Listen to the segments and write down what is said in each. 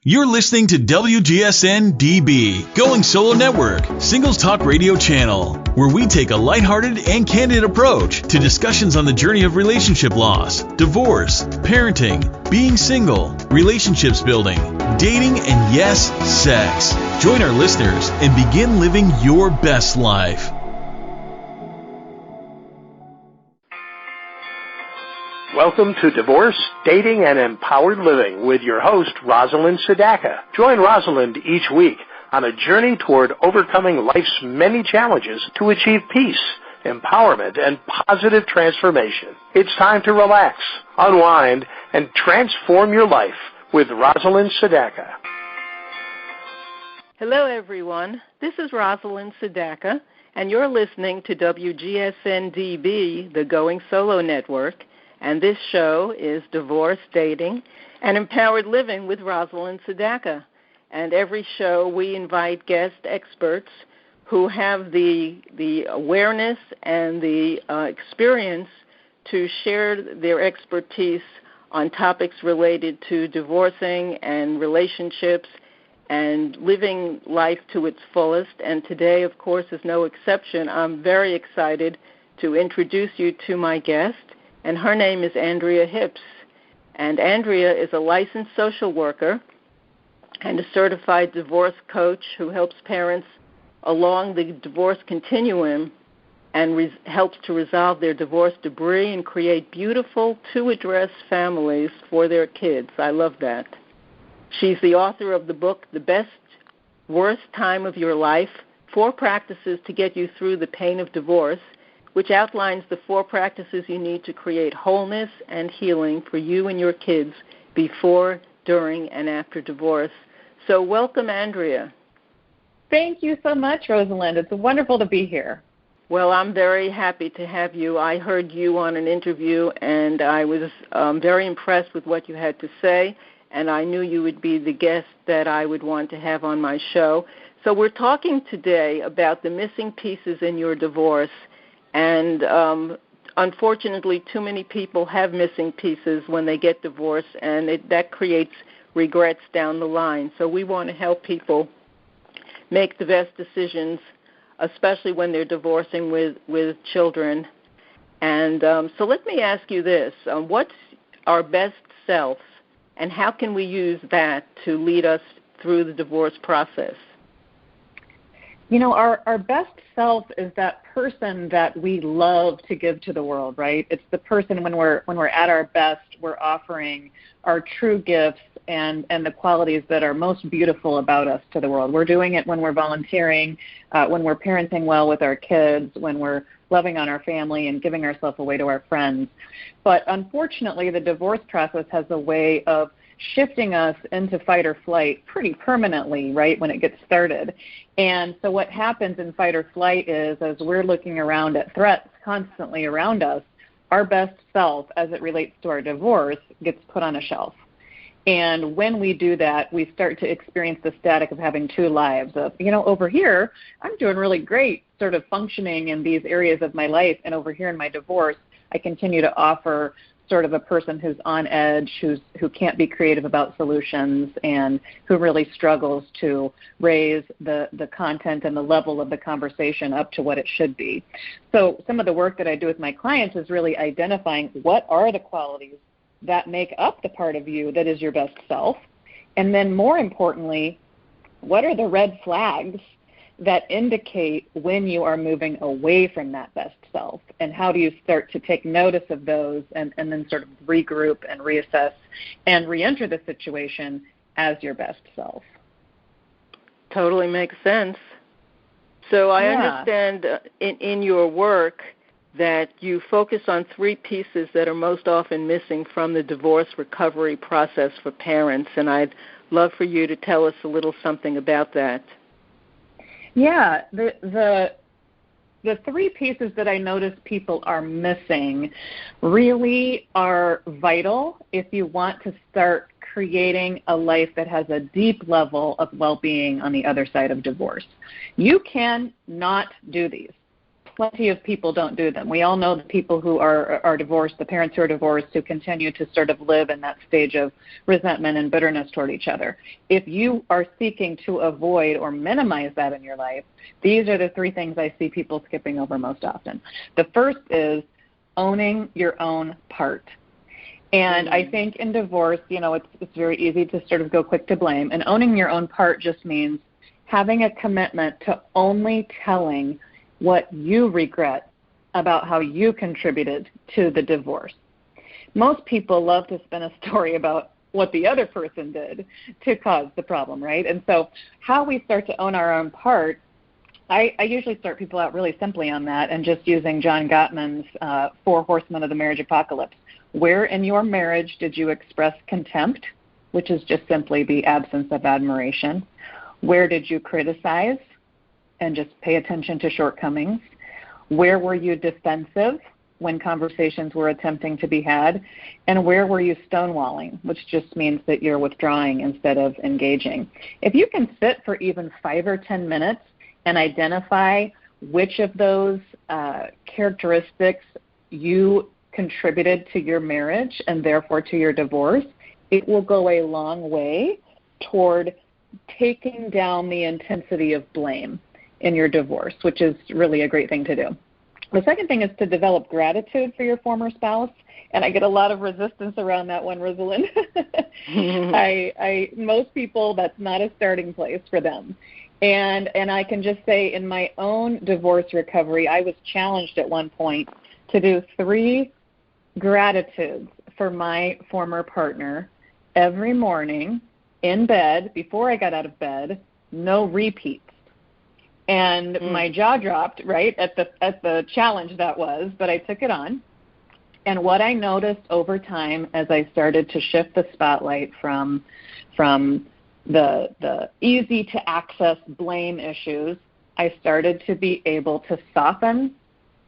You're listening to WGSN-DB, Going Solo Network, Singles Talk Radio Channel, where we take a lighthearted and candid approach to discussions on the journey of relationship loss, divorce, parenting, being single, relationships building, dating, and yes, sex. Join our listeners and begin living your best life. Welcome to Divorce, Dating, and Empowered Living with your host, Rosalind Sedacca. Join Rosalind each week on a journey toward overcoming life's many challenges to achieve peace, empowerment, and positive transformation. It's time to relax, unwind, and transform your life with Rosalind Sedacca. Hello, everyone. This is Rosalind Sedacca, and you're listening to WGSN-DB, the Going Solo Network. And this show is Divorce, Dating, and Empowered Living with Rosalind Sedacca. And every show we invite guest experts who have the awareness and the experience to share their expertise on topics related to divorcing and relationships and living life to its fullest. And today, of course, is no exception. I'm very excited to introduce you to my guest. And her name is Andrea Hipps. And Andrea is a licensed social worker and a certified divorce coach who helps parents along the divorce continuum and helps to resolve their divorce debris and create beautiful to-address families for their kids. I love that. She's the author of the book, The Best Worst Time of Your Life, 4 Practices to Get You Through the Pain of Divorce, which outlines the 4 practices you need to create wholeness and healing for you and your kids before, during, and after divorce. So welcome, Andrea. Thank you so much, Rosalind. It's wonderful to be here. Well, I'm very happy to have you. I heard you on an interview, and I was very impressed with what you had to say, and I knew you would be the guest that I would want to have on my show. So we're talking today about the missing pieces in your divorce. And unfortunately, too many people have missing pieces when they get divorced, and that creates regrets down the line. So we want to help people make the best decisions, especially when they're divorcing with children. And so let me ask you this. What's our best self, and how can we use that to lead us through the divorce process? You know, our best self is that person that we love to give to the world, right? It's the person when we're at our best, we're offering our true gifts and the qualities that are most beautiful about us to the world. We're doing it when we're volunteering, when we're parenting well with our kids, when we're loving on our family and giving ourselves away to our friends. But unfortunately, the divorce process has a way of shifting us into fight or flight pretty permanently, right, when it gets started. And so what happens in fight or flight is, as we're looking around at threats constantly around us, our best self, as it relates to our divorce, gets put on a shelf. And when we do that, we start to experience the static of having 2 lives of, over here, I'm doing really great sort of functioning in these areas of my life, and over here in my divorce, I continue to offer sort of a person who's on edge, who can't be creative about solutions, and who really struggles to raise the content and the level of the conversation up to what it should be. So some of the work that I do with my clients is really identifying what are the qualities that make up the part of you that is your best self, and then more importantly, what are the red flags that indicate when you are moving away from that best self, and how do you start to take notice of those and then sort of regroup and reassess and reenter the situation as your best self. Totally makes sense. So I understand in your work that you focus on 3 pieces that are most often missing from the divorce recovery process for parents, and I'd love for you to tell us a little something about that. Yeah, the 3 pieces that I notice people are missing really are vital if you want to start creating a life that has a deep level of well-being on the other side of divorce. You can not do these. plenty of people don't do them. We all know the people who are divorced, the parents who are divorced, who continue to sort of live in that stage of resentment and bitterness toward each other. If you are seeking to avoid or minimize that in your life, these are the three things I see people skipping over most often. The first is owning your own part. And I think in divorce, it's very easy to sort of go quick to blame. And owning your own part just means having a commitment to only telling what you regret about how you contributed to the divorce. Most people love to spin a story about what the other person did to cause the problem, right? And so how we start to own our own part, I usually start people out really simply on that and just using John Gottman's 4 Horsemen of the Marriage Apocalypse. Where in your marriage did you express contempt, which is just simply the absence of admiration? Where did you criticize and just pay attention to shortcomings? Where were you defensive when conversations were attempting to be had? And where were you stonewalling, which just means that you're withdrawing instead of engaging? If you can sit for even 5 or 10 minutes and identify which of those characteristics you contributed to your marriage and therefore to your divorce, it will go a long way toward taking down the intensity of blame in your divorce, which is really a great thing to do. The second thing is to develop gratitude for your former spouse, and I get a lot of resistance around that one, Rosalind. Most people, that's not a starting place for them. And I can just say in my own divorce recovery, I was challenged at one point to do 3 gratitudes for my former partner every morning in bed, before I got out of bed, no repeats. And my jaw dropped, right, at the challenge that was, but I took it on. And what I noticed over time as I started to shift the spotlight from the easy to access blame issues, I started to be able to soften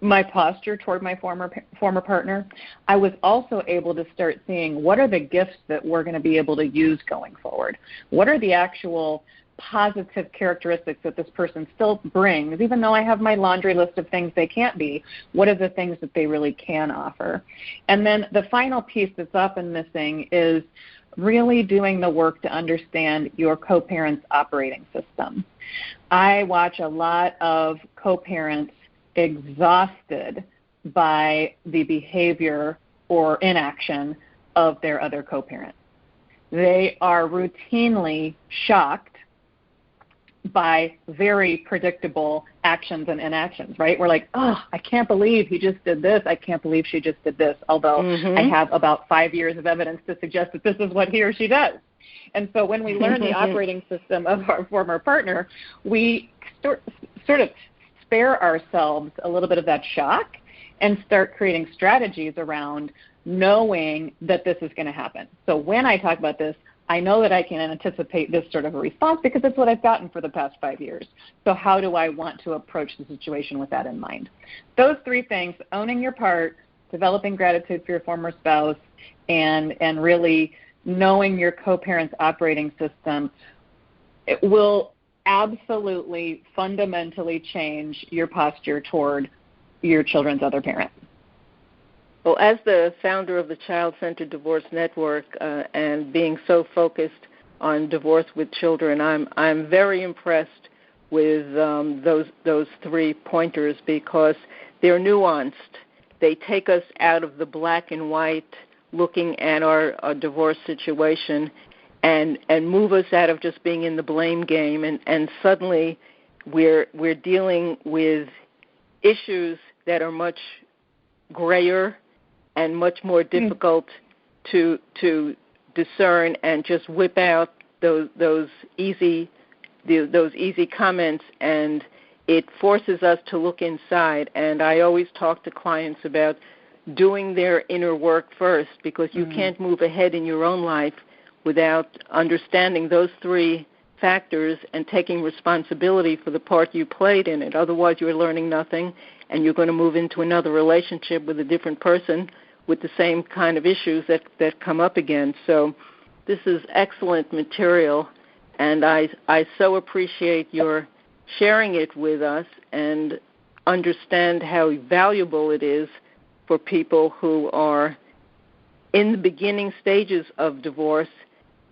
my posture toward my former partner. I was also able to start seeing what are the gifts that we're going to be able to use going forward. What are the actual positive characteristics that this person still brings, even though I have my laundry list of things they can't be? What are the things that they really can offer? And then the final piece that's often missing is really doing the work to understand your co-parent's operating system. I watch a lot of co-parents exhausted by the behavior or inaction of their other co-parent. They are routinely shocked by very predictable actions and inactions, right? We're like, oh, I can't believe he just did this. I can't believe she just did this, although I have about 5 years of evidence to suggest that this is what he or she does. And so when we learn the operating system of our former partner, we sort of spare ourselves a little bit of that shock and start creating strategies around knowing that this is going to happen. So when I talk about this, I know that I can anticipate this sort of a response because it's what I've gotten for the past 5 years. So how do I want to approach the situation with that in mind? Those 3 things, owning your part, developing gratitude for your former spouse, and really knowing your co-parent's operating system, it will absolutely fundamentally change your posture toward your children's other parent. Well, as the founder of the Child-Centered Divorce Network and being so focused on divorce with children, I'm very impressed with those 3 pointers because they're nuanced. They take us out of the black and white looking at our divorce situation and move us out of just being in the blame game, and suddenly we're dealing with issues that are much grayer and much more difficult to discern and just whip out those easy comments, and it forces us to look inside. And I always talk to clients about doing their inner work first, because you can't move ahead in your own life without understanding those 3 factors and taking responsibility for the part you played in it. Otherwise, you're learning nothing, and you're going to move into another relationship with a different person with the same kind of issues that come up again. So this is excellent material, and I so appreciate your sharing it with us. And understand how valuable it is for people who are in the beginning stages of divorce,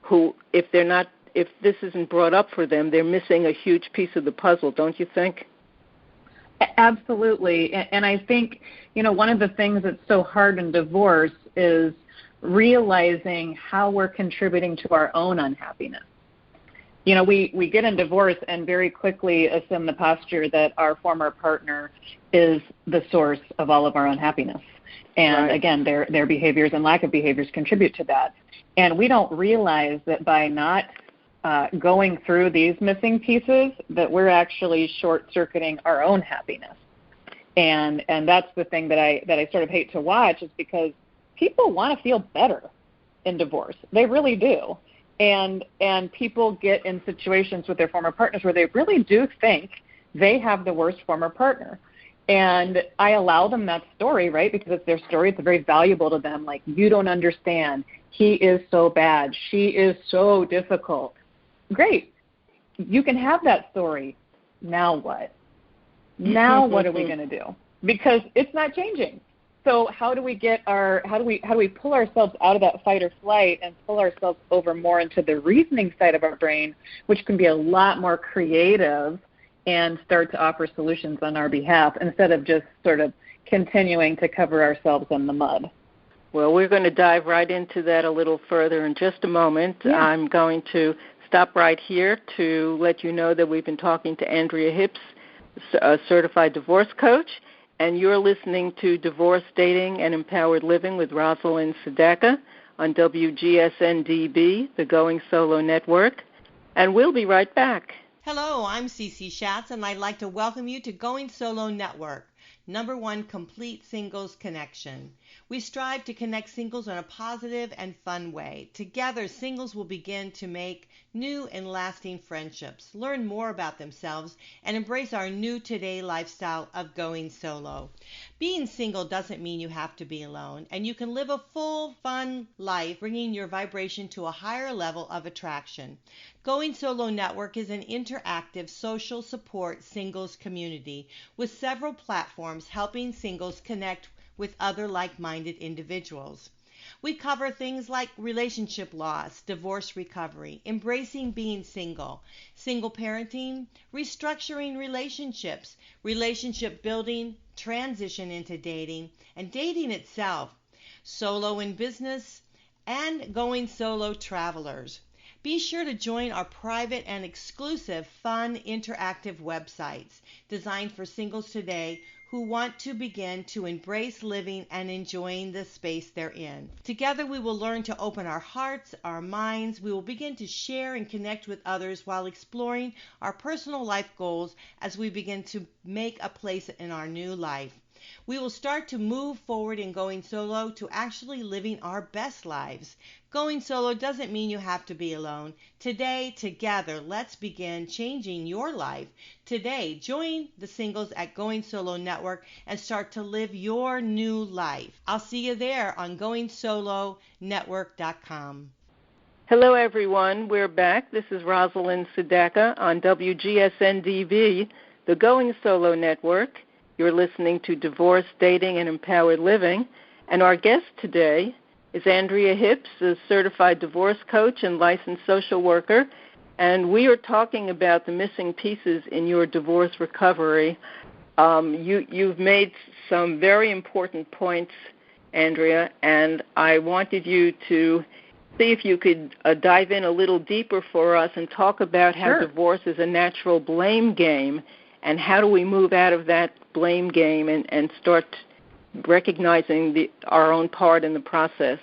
who, if this isn't brought up for them, they're missing a huge piece of the puzzle, don't you think? Absolutely. And I think, one of the things that's so hard in divorce is realizing how we're contributing to our own unhappiness. We get in divorce and very quickly assume the posture that our former partner is the source of all of our unhappiness. And right. Again, their behaviors and lack of behaviors contribute to that. And we don't realize that by not going through these missing pieces, that we're actually short-circuiting our own happiness. And that's the thing that I sort of hate to watch, is because people want to feel better in divorce. They really do. And people get in situations with their former partners where they really do think they have the worst former partner. And I allow them that story, right, because it's their story. It's very valuable to them. Like, you don't understand. He is so bad. She is so difficult. Great. You can have that story. Now what? Now what are we going to do? Because it's not changing. So how do we pull ourselves out of that fight or flight and pull ourselves over more into the reasoning side of our brain, which can be a lot more creative and start to offer solutions on our behalf instead of just sort of continuing to cover ourselves in the mud? Well, we're going to dive right into that a little further in just a moment. Yeah. I'm going to stop right here to let you know that we've been talking to Andrea Hipps, a certified divorce coach, and you're listening to Divorce, Dating, and Empowered Living with Rosalind Sedacca on WGSN-DB, the Going Solo Network. And we'll be right back. Hello, I'm Cece Schatz, and I'd like to welcome you to Going Solo Network, #1 complete singles connection. We strive to connect singles in a positive and fun way. Together, singles will begin to make new and lasting friendships, learn more about themselves, and embrace our new today lifestyle of going solo. Being single doesn't mean you have to be alone, and you can live a full, fun life, bringing your vibration to a higher level of attraction. Going Solo Network is an interactive social support singles community with several platforms helping singles connect with other like-minded individuals. We cover things like relationship loss, divorce recovery, embracing being single, single parenting, restructuring relationships, relationship building, transition into dating, and dating itself, solo in business, and going solo travelers. Be sure to join our private and exclusive fun interactive websites designed for singles today who want to begin to embrace living and enjoying the space they're in. Together we will learn to open our hearts, our minds. We will begin to share and connect with others while exploring our personal life goals as we begin to make a place in our new life. We will start to move forward in going solo to actually living our best lives. Going solo doesn't mean you have to be alone. Today, together, let's begin changing your life. Today, join the singles at Going Solo Network and start to live your new life. I'll see you there on GoingSoloNetwork.com. Hello, everyone. We're back. This is Rosalind Sedacca on WGSN-DB, the Going Solo Network. You're listening to Divorce, Dating, and Empowered Living. And our guest today is Andrea Hipps, a certified divorce coach and licensed social worker. And we are talking about the missing pieces in your divorce recovery. You've made some very important points, Andrea, and I wanted you to see if you could dive in a little deeper for us and talk about how divorce is a natural blame game. And how do we move out of that blame game and start recognizing our own part in the process?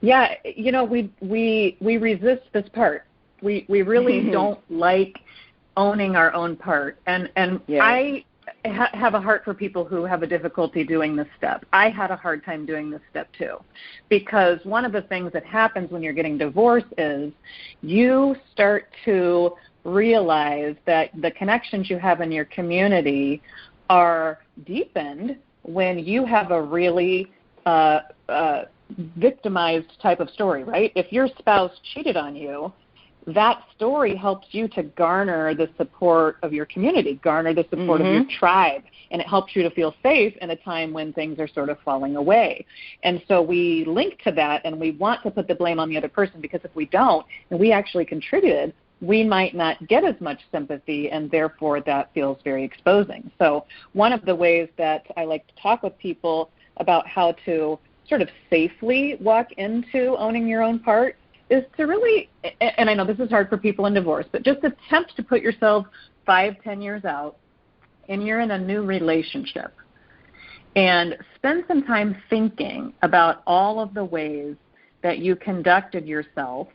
Yeah, we resist this part. We really don't like owning our own part. And I have a heart for people who have a difficulty doing this step. I had a hard time doing this step too, because one of the things that happens when you're getting divorced is you start to realize that the connections you have in your community are deepened when you have a really victimized type of story, right? If your spouse cheated on you, that story helps you to garner the support of your community, garner the support of your tribe, and it helps you to feel safe in a time when things are sort of falling away. And so we link to that, and we want to put the blame on the other person, because if we don't, and we actually contributed, we might not get as much sympathy, and therefore that feels very exposing. So one of the ways that I like to talk with people about how to sort of safely walk into owning your own part is to really, and I know this is hard for people in divorce, but just attempt to put yourself 5-10 years out, and you're in a new relationship, and spend some time thinking about all of the ways that you conducted yourself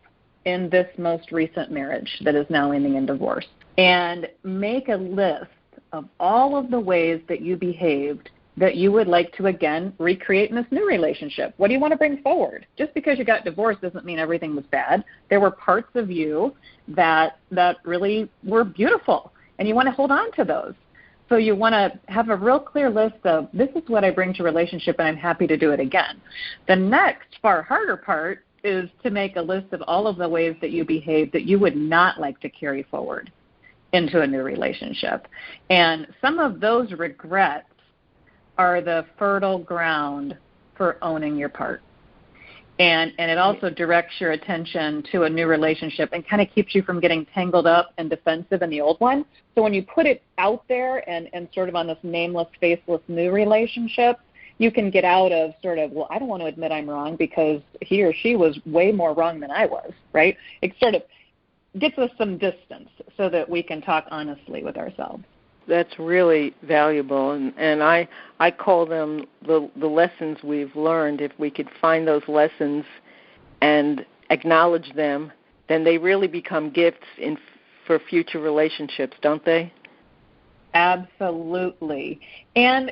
in this most recent marriage that is now ending in divorce, and make a list of all of the ways that you behaved that you would like to, again, recreate in this new relationship. What do you want to bring forward? Just because you got divorced doesn't mean everything was bad. There were parts of you that really were beautiful, and you want to hold on to those. So you want to have a real clear list of, this is what I bring to relationship, and I'm happy to do it again. The next, far harder part is to make a list of all of the ways that you behave that you would not like to carry forward into a new relationship. And some of those regrets are the fertile ground for owning your part. And it also directs your attention to a new relationship and kind of keeps you from getting tangled up and defensive in the old one. So when you put it out there and sort of on this nameless, faceless new relationship, you can get out of sort of, well, I don't want to admit I'm wrong because he or she was way more wrong than I was, right? It sort of gets us some distance so that we can talk honestly with ourselves. That's really valuable, and I call them the lessons we've learned. If we could find those lessons and acknowledge them, then they really become gifts for future relationships, don't they? Absolutely. And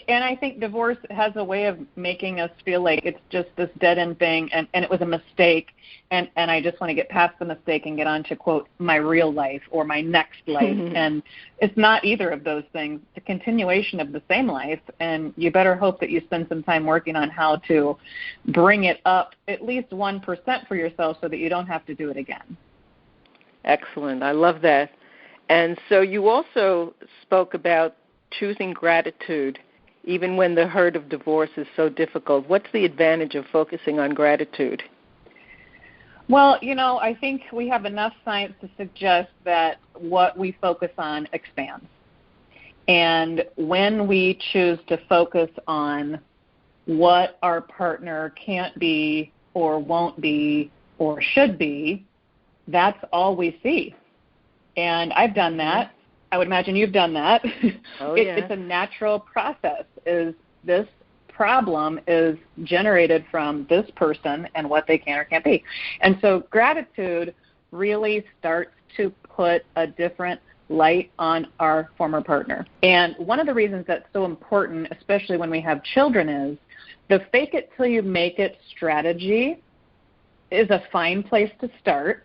I think divorce has a way of making us feel like it's just this dead-end thing, and it was a mistake, and I just want to get past the mistake and get on to, quote, my real life or my next life. And it's not either of those things. It's a continuation of the same life, and you better hope that you spend some time working on how to bring it up at least 1% for yourself so that you don't have to do it again. Excellent. I love that. And so you also spoke about choosing gratitude, even when the hurt of divorce is so difficult. What's the advantage of focusing on gratitude? Well, I think we have enough science to suggest that what we focus on expands. And when we choose to focus on what our partner can't be or won't be or should be, that's all we see. And I've done that. I would imagine you've done that. Oh, yeah. It's a natural process. Is this problem is generated from this person and what they can or can't be. And so gratitude really starts to put a different light on our former partner. And one of the reasons that's so important, especially when we have children, is the fake it till you make it strategy is a fine place to start,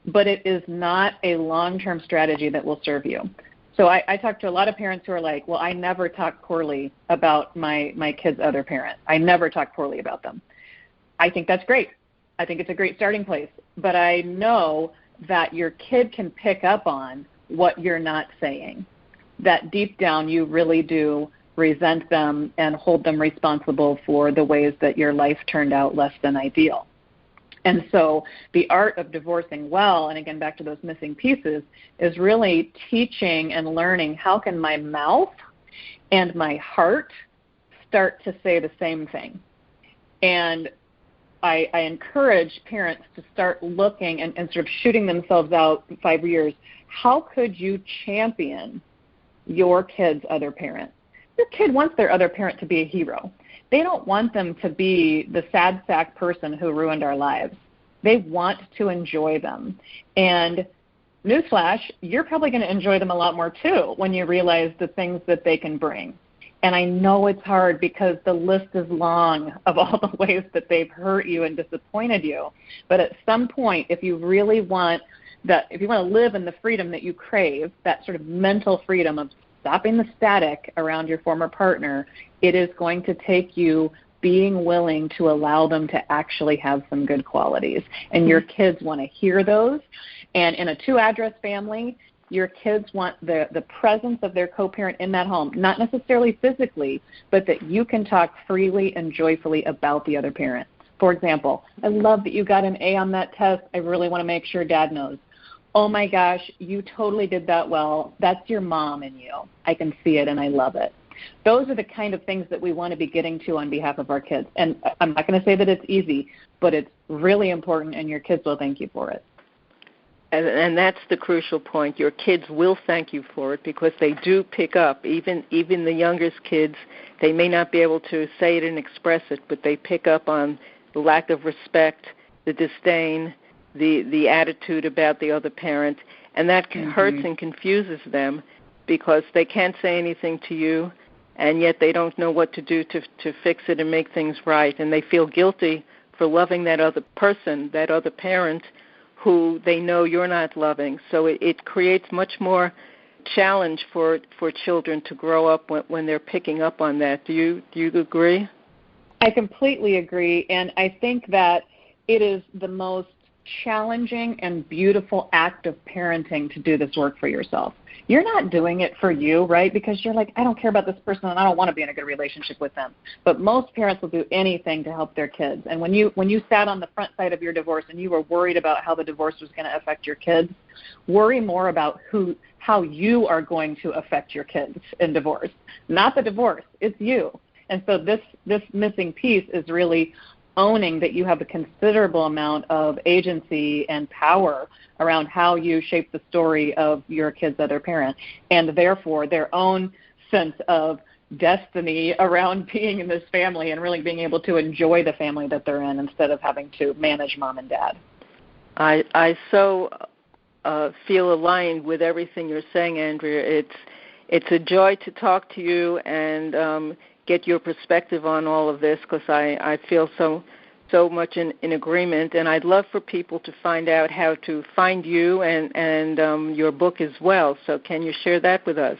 but it is not a long-term strategy that will serve you. So I talk to a lot of parents who are like, well, I never talk poorly about my kid's other parent. I never talk poorly about them. I think that's great. I think it's a great starting place. But I know that your kid can pick up on what you're not saying, that deep down you really do resent them and hold them responsible for the ways that your life turned out less than ideal. And so the art of divorcing well, and again, back to those missing pieces, is really teaching and learning how can my mouth and my heart start to say the same thing. And I encourage parents to start looking and sort of shooting themselves out 5 years. How could you champion your kid's other parent? Your kid wants their other parent to be a hero. They don't want them to be the sad sack person who ruined our lives. They want to enjoy them. And newsflash, you're probably going to enjoy them a lot more too when you realize the things that they can bring. And I know it's hard because the list is long of all the ways that they've hurt you and disappointed you. But at some point, if you really want that, if you want to live in the freedom that you crave, that sort of mental freedom of stopping the static around your former partner, it is going to take you being willing to allow them to actually have some good qualities. And your kids want to hear those. And in a 2-address family, your kids want the presence of their co-parent in that home, not necessarily physically, but that you can talk freely and joyfully about the other parent. For example, I love that you got an A on that test. I really want to make sure Dad knows. Oh my gosh, you totally did that well. That's your mom in you. I can see it and I love it. Those are the kind of things that we want to be getting to on behalf of our kids. And I'm not going to say that it's easy, but it's really important, and your kids will thank you for it. And that's the crucial point. Your kids will thank you for it because they do pick up. Even the youngest kids, they may not be able to say it and express it, but they pick up on the lack of respect, the disdain, the attitude about the other parent, and that hurts and confuses them because they can't say anything to you, and yet they don't know what to do to fix it and make things right, and they feel guilty for loving that other person, that other parent, who they know you're not loving. So it creates much more challenge for children to grow up when they're picking up on that. Do you agree? I completely agree, and I think that it is the most challenging and beautiful act of parenting to do this work for yourself. You're not doing it for you, right? Because you're like, I don't care about this person and I don't want to be in a good relationship with them. But most parents will do anything to help their kids. And when you sat on the front side of your divorce and you were worried about how the divorce was going to affect your kids, worry more about how you are going to affect your kids in divorce. Not the divorce, it's you. And so this missing piece is really owning that you have a considerable amount of agency and power around how you shape the story of your kid's other parent, and therefore their own sense of destiny around being in this family and really being able to enjoy the family that they're in instead of having to manage mom and dad. I so feel aligned with everything you're saying, Andrea. It's a joy to talk to you and get your perspective on all of this because I feel so much in agreement, and I'd love for people to find out how to find you and your book as well. So can you share that with us?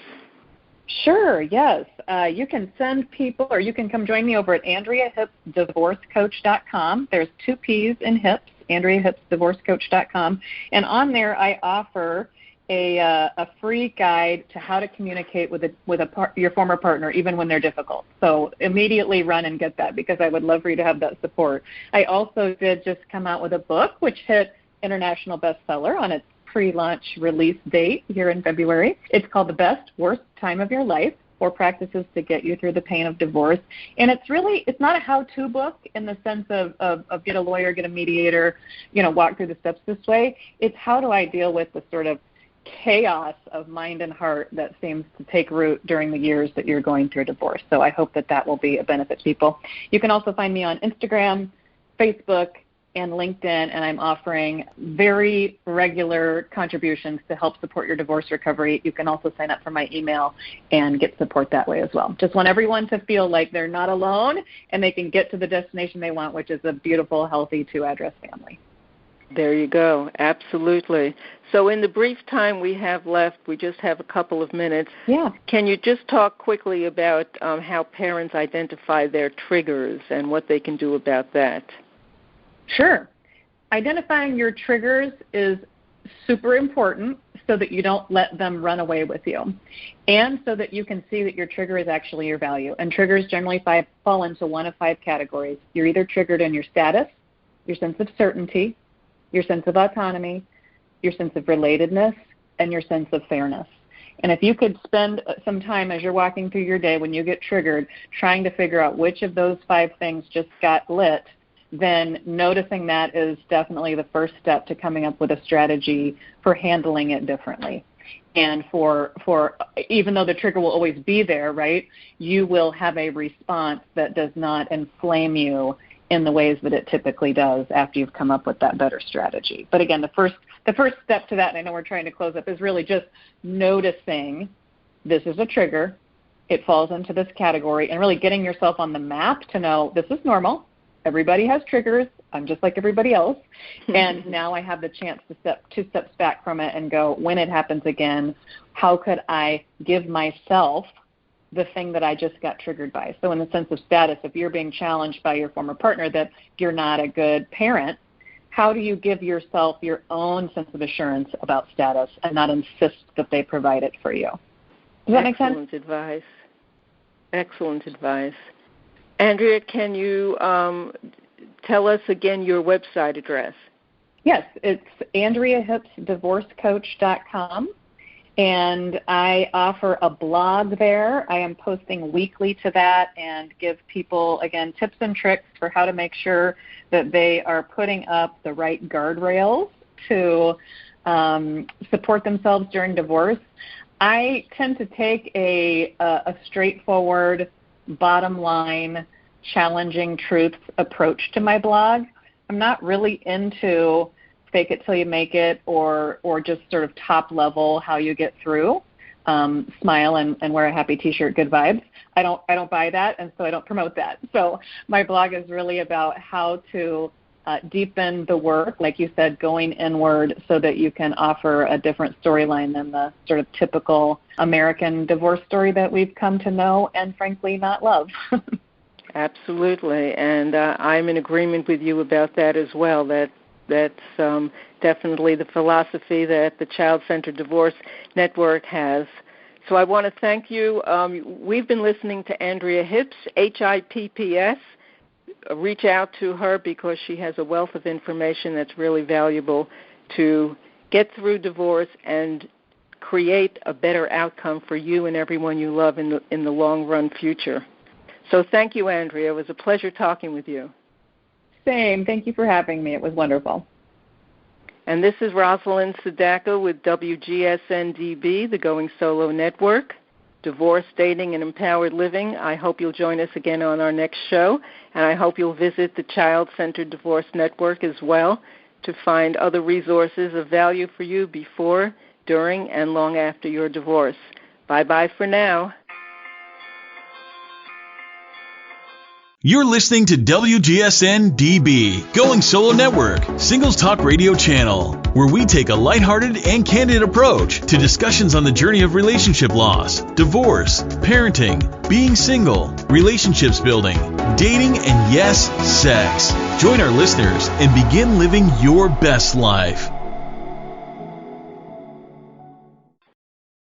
Sure, yes. You can send people, or you can come join me over at AndreaHippsDivorceCoach.com. There's 2 P's in Hips, AndreaHippsDivorceCoach.com, and on there I offer a free guide to how to communicate with your former partner, even when they're difficult. So immediately run and get that because I would love for you to have that support. I also did just come out with a book which hit international bestseller on its pre-launch release date here in February. It's called The Best Worst Time of Your Life: 4 Practices to Get You Through the Pain of Divorce. And it's not a how-to book in the sense of get a lawyer, get a mediator, walk through the steps this way. It's how do I deal with the sort of chaos of mind and heart that seems to take root during the years that you're going through divorce. So I hope that will be a benefit to people. You can also find me on Instagram, Facebook, and LinkedIn, and I'm offering very regular contributions to help support your divorce recovery. You can also sign up for my email and get support that way as well. Just want everyone to feel like they're not alone and they can get to the destination they want, which is a beautiful, healthy 2-address family. There you go. Absolutely. So in the brief time we have left, we just have a couple of minutes. Yeah. Can you just talk quickly about how parents identify their triggers and what they can do about that? Sure. Identifying your triggers is super important so that you don't let them run away with you, and so that you can see that your trigger is actually your value. And triggers generally fall into one of 5 categories. You're either triggered in your status, your sense of certainty, your sense of autonomy, your sense of relatedness, and your sense of fairness. And if you could spend some time as you're walking through your day when you get triggered trying to figure out which of those 5 things just got lit, then noticing that is definitely the first step to coming up with a strategy for handling it differently. And for even though the trigger will always be there, right, you will have a response that does not inflame you in the ways that it typically does after you've come up with that better strategy. But again, the first step to that, and I know we're trying to close up, is really just noticing this is a trigger, it falls into this category, and really getting yourself on the map to know this is normal. Everybody has triggers. I'm just like everybody else. And now I have the chance to step 2 steps back from it and go, when it happens again, how could I give myself the thing that I just got triggered by. So in the sense of status, if you're being challenged by your former partner that you're not a good parent, how do you give yourself your own sense of assurance about status and not insist that they provide it for you? Does that make sense? Excellent advice. Excellent advice. Andrea, can you tell us again your website address? Yes, it's AndreaHippsDivorceCoach.com, and I offer a blog there. I am posting weekly to that and give people, again, tips and tricks for how to make sure that they are putting up the right guardrails to support themselves during divorce. I tend to take a straightforward, bottom line, challenging truths approach to my blog. I'm not really into fake it till you make it or just sort of top level how you get through, smile and wear a happy t-shirt, good vibes. I don't buy that, and so I don't promote that. So my blog is really about how to deepen the work, like you said, going inward so that you can offer a different storyline than the sort of typical American divorce story that we've come to know and frankly not love. Absolutely, and I'm in agreement with you about that as well. That's definitely the philosophy that the Child-Centered Divorce Network has. So I want to thank you. We've been listening to Andrea Hipps, HIPPS. Reach out to her because she has a wealth of information that's really valuable to get through divorce and create a better outcome for you and everyone you love in the long-run future. So thank you, Andrea. It was a pleasure talking with you. Same. Thank you for having me. It was wonderful. And this is Rosalind Sedacca with WGSN-DB, the Going Solo Network, Divorce, Dating, and Empowered Living. I hope you'll join us again on our next show, and I hope you'll visit the Child-Centered Divorce Network as well to find other resources of value for you before, during, and long after your divorce. Bye-bye for now. You're listening to WGSN-DB, Going Solo Network, Singles Talk Radio Channel, where we take a lighthearted and candid approach to discussions on the journey of relationship loss, divorce, parenting, being single, relationships building, dating, and yes, sex. Join our listeners and begin living your best life.